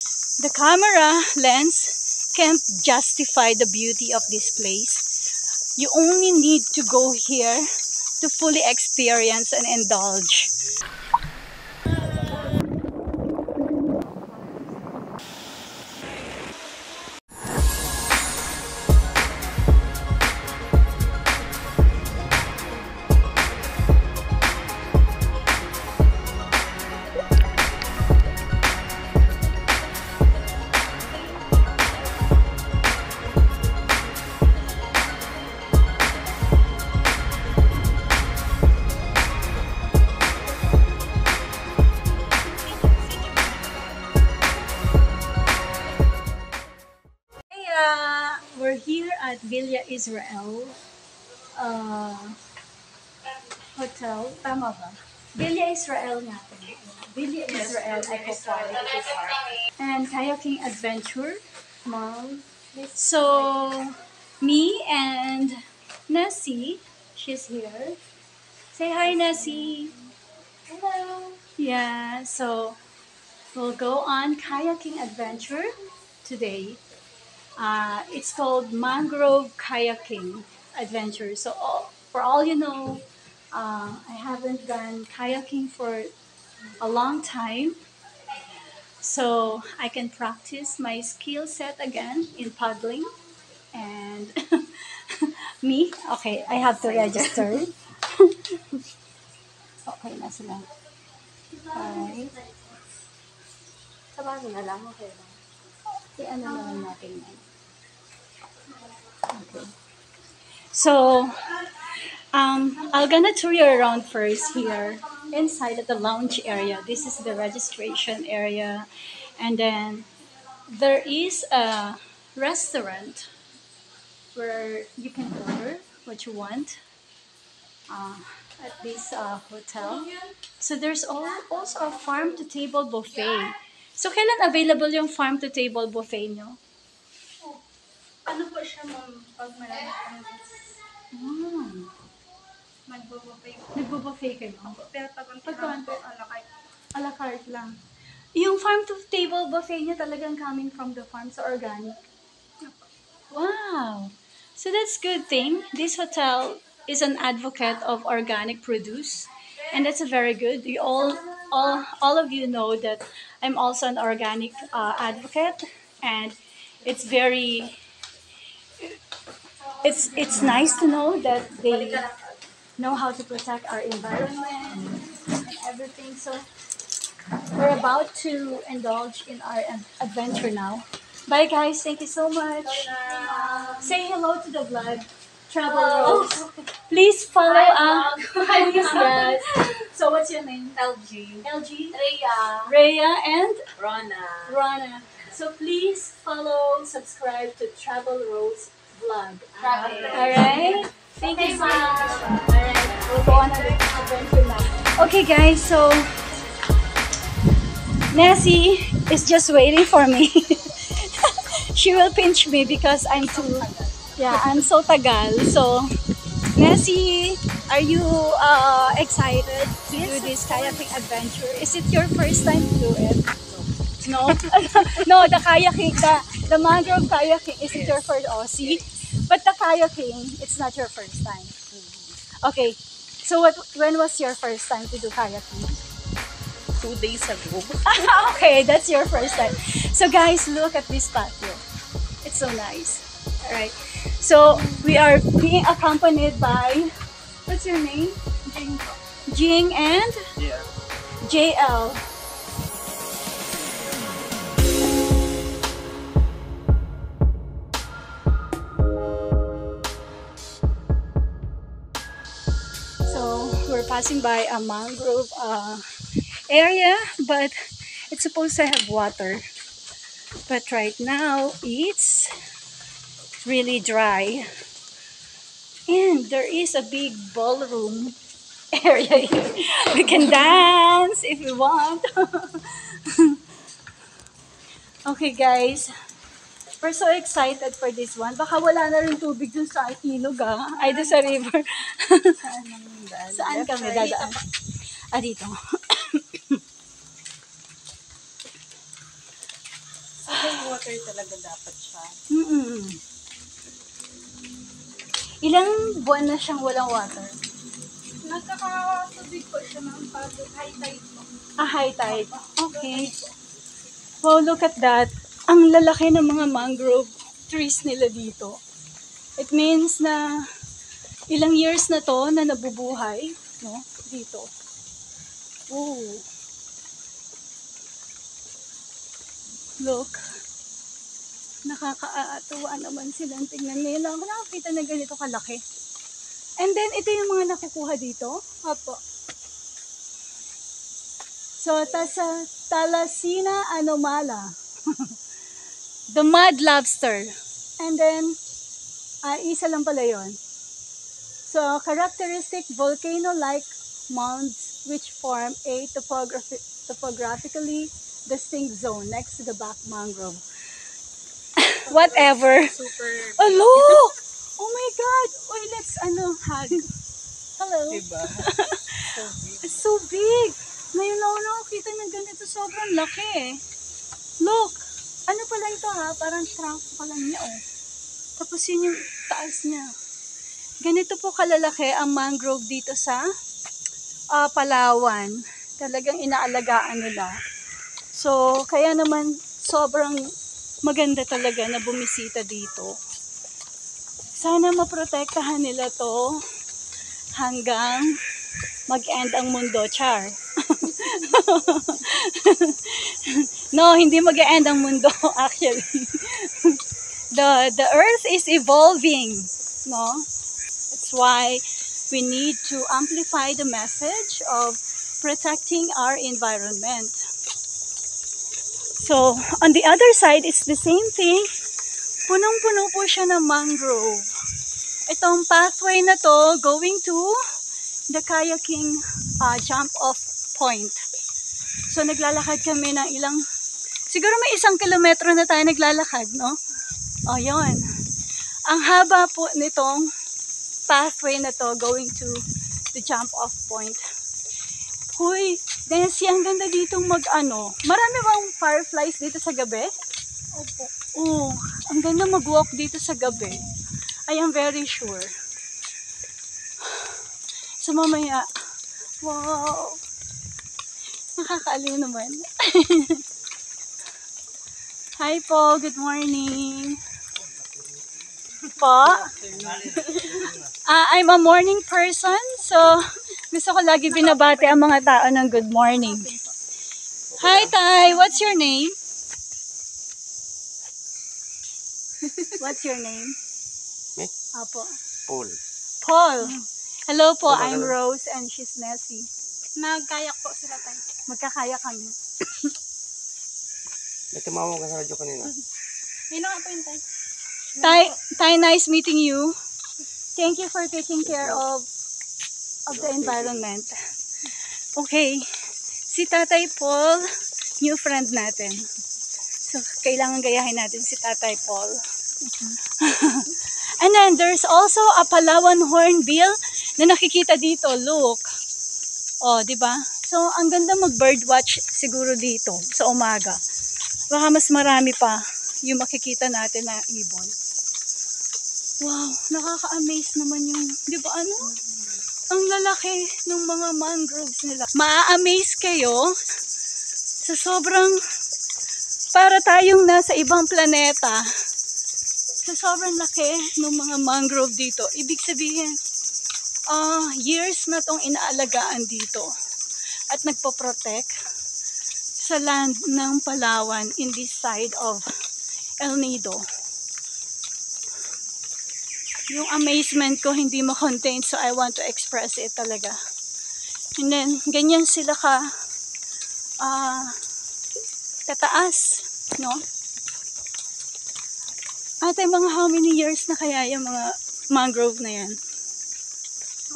The camera lens can't justify the beauty of this place. You only need to go here to fully experience and indulge. We're here at Villa Israel Hotel. Tama ba? Villa Israel natin. Villa Israel Eco Park. And Kayaking Adventure Mall. So, me and Nessie, she's here. Say hi, Nessie. Hello. Yeah, so we'll go on kayaking adventure today. It's called Mangrove Kayaking Adventure. So, for all you know, I haven't done kayaking for a long time. So, I can practice my skill set again in paddling. And me? Okay, I have to register. Okay na sila. Alright. Sabahin na lang, okay lang. I-ano na lang natin yan. Okay. So, I'm gonna tour you around first here inside of the lounge area. This is the registration area, and then there is a restaurant where you can order what you want at this hotel. So there's also a farm to table buffet. So kailan available yung farm to table buffet nyo? Ano po siya, ma'am, pag marami kang magbubuffet po. Nagbo-buffet kayo? Pero pag ang Pagkain po, alakay. A la carte lang. Yung farm to table buffet niya talagang coming from the farm, so organic. Wow! So that's good thing. This hotel is an advocate of organic produce, and that's a very good. You all of you know that I'm also an organic advocate, and it's very it's nice to know that they know how to protect our environment and everything. So we're about to indulge in our adventure now. Bye guys, thank you so much. Say hello to the vlog. Travel Rose. Please follow please, yes. So what's your name? LG. LG, Rhea. and Rona. Rana. So please follow, subscribe to Travel Rose vlog. Alright? Thank you so much. Alright, we'll go on an adventure now. Okay guys, so Nessie is just waiting for me. She will pinch me because I'm so tagal. So, Nessie, are you excited to do this kayaking adventure? Is it your first time to do it? No? No, the kayaking, the mangrove kayaking, is it your first? Oh, see? But the kayaking, it's not your first time. Okay, so when was your first time to do kayaking? 2 days ago. Okay, that's your first time. So guys, look at this patio. It's so nice. Alright. So we are being accompanied by, what's your name? Jing. Jing and Yeah. JL. So we're passing by a mangrove area, but it's supposed to have water. But right now, it's really dry. And there is a big ballroom area here. We can dance if we want. Okay guys, we're so excited for this one. Baka wala na rin tubig dun sa ilog ay dun sa river. Saan kami dadaan? Dito. water talaga dapat siya. Mm-mm. Ilang buwan na siyang walang water? Nagkakatubig po siya ng pag high tide po. High tide. Okay. Wow, look at that. Ang lalaki ng mga mangrove trees nila dito. It means na ilang years na to na nabubuhay, no? Dito. Oh. Look. Nakakaatuwa naman silang tingnan nila. Ako nakakita na ganito kalaki. And then, ito yung mga nakukuha dito. Opo. So, Thalasina anomala. The mud lobster. And then, isa lang pala yun. So, characteristic volcano-like mounds which form a topographically distinct zone next to the back mangrove. Whatever. Super. Oh, look! Oh my God! Uy, let's, hug. Hello. Diba? It's so big. Ngayon ako nakakita ng ganito. Sobrang laki eh. Look! Ano pala ito ha? Parang trunk pa lang niya oh. Tapos yun yung taas niya. Ganito po kalalaki ang mangrove dito sa Palawan. Talagang inaalagaan nila. So, kaya naman sobrang maganda talaga na bumisita dito. Sana maprotektahan nila to hanggang mag-end ang mundo, char. No, hindi mag-end ang mundo actually. The earth is evolving, no? That's why we need to amplify the message of protecting our environment. So, on the other side, it's the same thing. Punong-puno po siya ng mangrove. Itong pathway na to going to the kayaking jump-off point. So, naglalakad kami ng siguro may 1 kilometro na tayo naglalakad, no? O, yun. Ang haba po nitong pathway na to going to the jump-off point. Huy, Nancy, ang ganda ditong Marami bang fireflies dito sa gabi? Opo. Oo, ang ganda mag-walk dito sa gabi. I am very sure. So mamaya, wow, nakakaaliw naman. Hi po, good morning. Po? I'm a morning person, so gusto ko lagi binabati ang mga tao ng good morning. Hi, Tay. What's your name? What's your name? Me? Apo. Paul. Paul. Hello po, I'm Rose and she's Nessie. Nagkayak po sila tayo. Magkakaya kami. May tumawag ka sa radyo kanina. Yun na nga po yun tayo. Tay, nice meeting you. Thank you for taking care of the environment. Okay. Si Tatay Paul, new friend natin. So, kailangan gayahin natin si Tatay Paul. And then, there's also a Palawan hornbill na nakikita dito. Look. Oh, di ba? So, ang ganda mag-bird watch siguro dito sa umaga. Baka mas marami pa yung makikita natin na ibon. Wow, nakaka-amaze naman yung, di ba ang lalaki ng mga mangroves nila. Ma-amaze kayo sa sobrang, para tayong nasa ibang planeta, sa sobrang laki ng mga mangrove dito. Ibig sabihin, years na tong inaalagaan dito at nagpo-protect sa land ng Palawan in this side of El Nido. Yung amazement ko hindi ma-contain, so I want to express it talaga. And then, ganyan sila tataas, no? Ate, mga how many years na kaya yung mga mangrove na yan?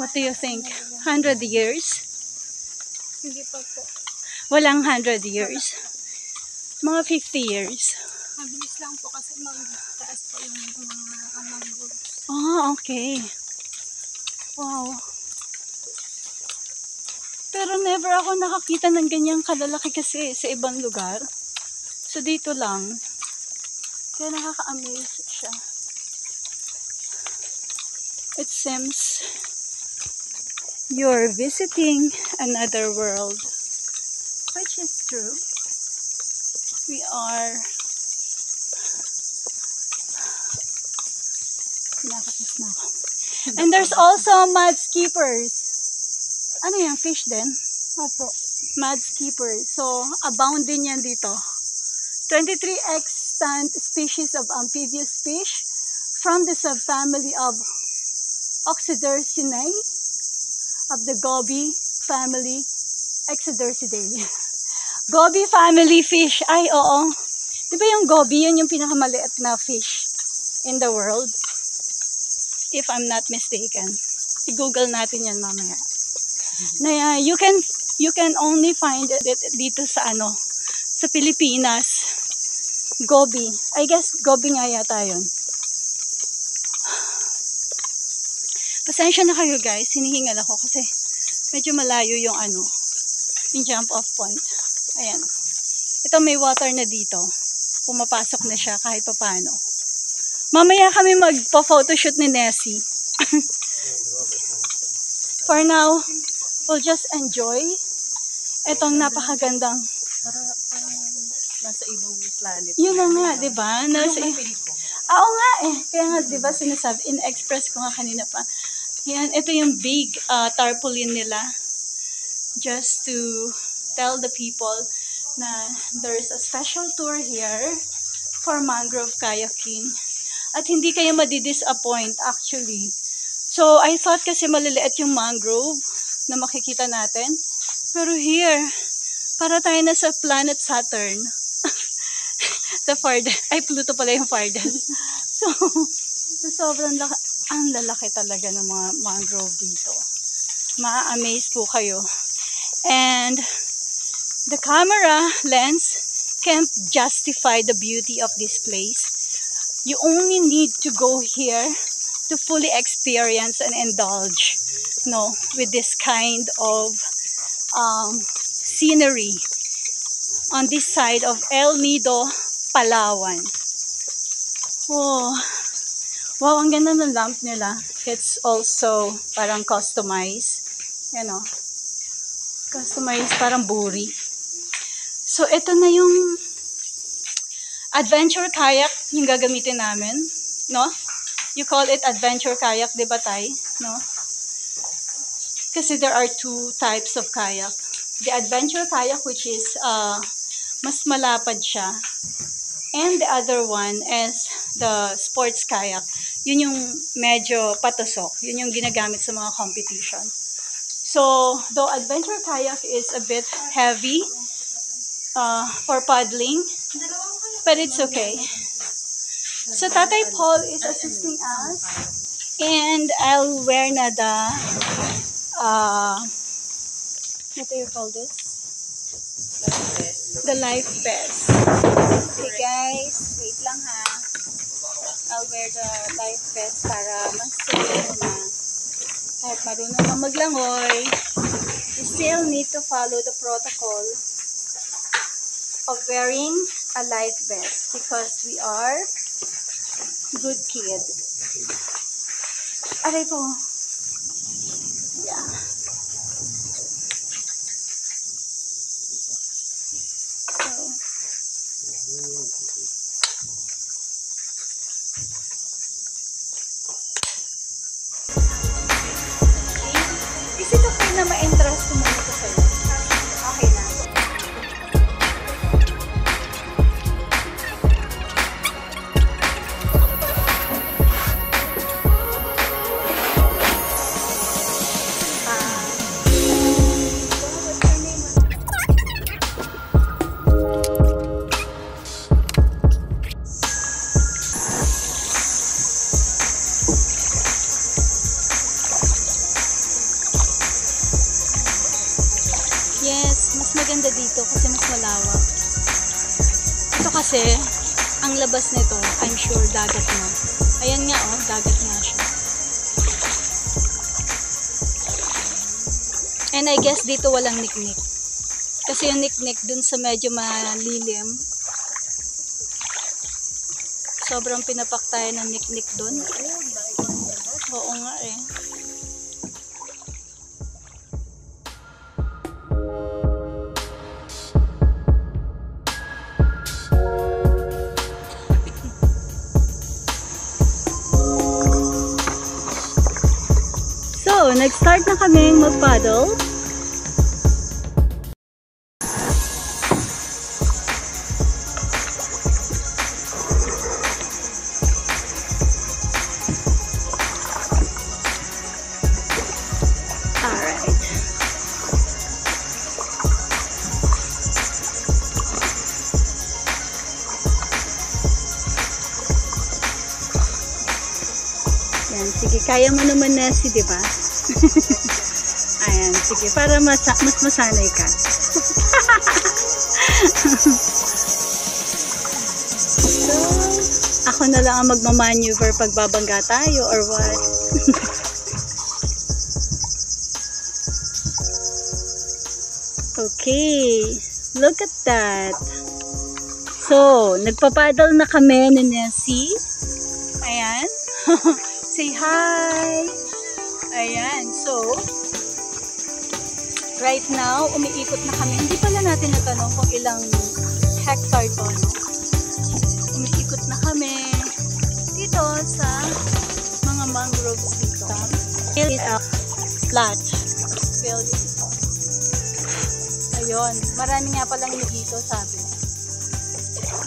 What do you think? 100 years? Hindi pa po. Walang 100 years. Mga 50 years. Mabilis lang po kasi magtaas po yung mga mangrove. Oh, okay. Wow. Pero never ako nakakita ng ganyang kalalaki kasi sa ibang lugar. So dito lang. Kaya nakaka-amaze siya. It seems you're visiting another world. Which is true. We are kinakatas na ako. And there's also mud skippers. Ano yan? Fish din? Opo. Mud skippers. So, abound din yan dito. 23 extant species of amphibious fish from the subfamily of Oxydercinae of the Goby family, Exodercidae. Goby family fish. Ay, oo. Di ba yung goby, yun yung pinakamaliit na fish in the world? If I'm not mistaken. I-google natin yan mamaya. Na you can only find it dito sa sa Pilipinas. Goby. I guess goby nga yata yun. Pasensya na kayo guys, hinihingal ako kasi medyo malayo yung yung jump off point. Ayan. Ito may water na dito. Pumapasok na siya kahit papaano. Mamaya kami magpa-photoshoot ni Nessie. For now, we'll just enjoy itong napakagandang Nasa ibang planet. yun na nga, di ba? Oo nga eh. Kaya nga, di ba, sinasabi, in-express ko nga kanina pa. Yan, ito yung big tarpaulin nila. Just to tell the people na there's a special tour here for mangrove kayaking. At hindi kayo madi-disappoint actually. So, I thought kasi maliliit yung mangrove na makikita natin. Pero here, para tayo na sa planet Saturn. The farthest. Ay, Pluto pala yung farthest. So sobrang ang lalaki talaga ng mga mangrove dito. Ma-amaze po kayo. And the camera lens can't justify the beauty of this place. You only need to go here to fully experience and indulge, with this kind of scenery on this side of El Nido, Palawan. Oh, wow, ang ganda ng lamp nila. It's also parang customized. Customized, parang buri. So, ito na yung adventure kayak yung gagamitin namin, no? You call it adventure kayak, di ba, Tay? No? Kasi there are two types of kayak. The adventure kayak, which is mas malapad siya. And the other one is the sports kayak. Yun yung medyo patusok. Yun yung ginagamit sa mga competition. So, though adventure kayak is a bit heavy for paddling, but it's okay. So, Tatay Paul is assisting us. And I'll wear na what do you call this? The life vest. Okay guys, wait lang ha. I'll wear the life vest para mas safe na. Kahit marunong na maglangoy, you still need to follow the protocol of wearing a life vest because we are good kid. Aray ko. Yeah. Is it okay na ma-entrance ko muna ko sa'yo? Okay na. Yes, mas maganda dito kasi mas malawak. Ito kasi, ang labas nito, I'm sure dagat na. Ayan nga oh, dagat nga siya. And I guess dito walang niknik. Kasi yung niknik dun sa medyo malilim. Sobrang pinapak tayo ng niknik doon. Oo nga eh. So, nag-start na kaming mag-paddle. Alright. Yan, sige, kaya mo naman na si, di ba? Ayan, sige, para mas masanay ka. So, ako na lang ang magmamaneuver pag babangga tayo or what? Okay, look at that. So, nagpapaddle na kami ni Nessie. Ayan. Say hi. Ayan, so, right now, umiikot na kami. Hindi pala natin natanong kung ilang hectare to. No? Umiikot na kami dito sa mga mangroves dito. Flat. Ayun, marami nga palang dito, sabi.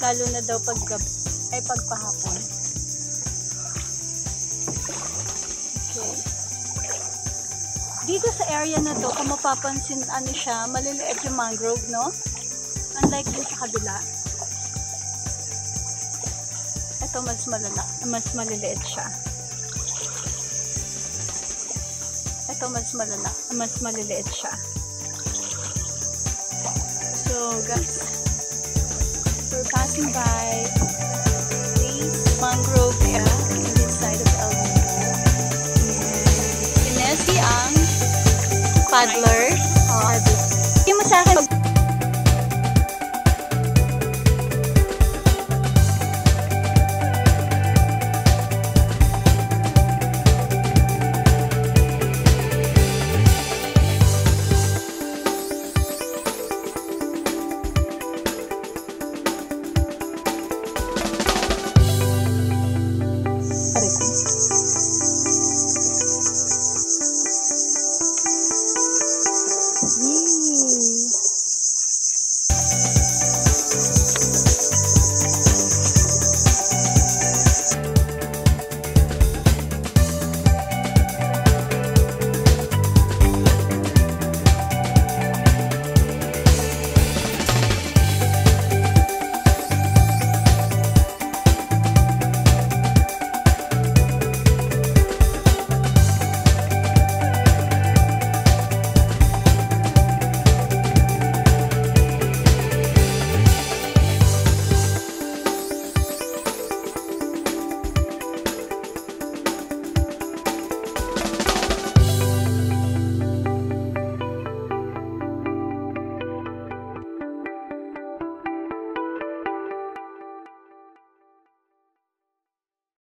Lalo na daw pag gabi, ay pagpahapon. Okay. Dito sa area na to, kung mapapansin, ano siya, maliliit yung mangrove, no? Unlike dun sa kabila. Ito mas maliliit siya. Ito mas maliliit siya. So guys, we're passing by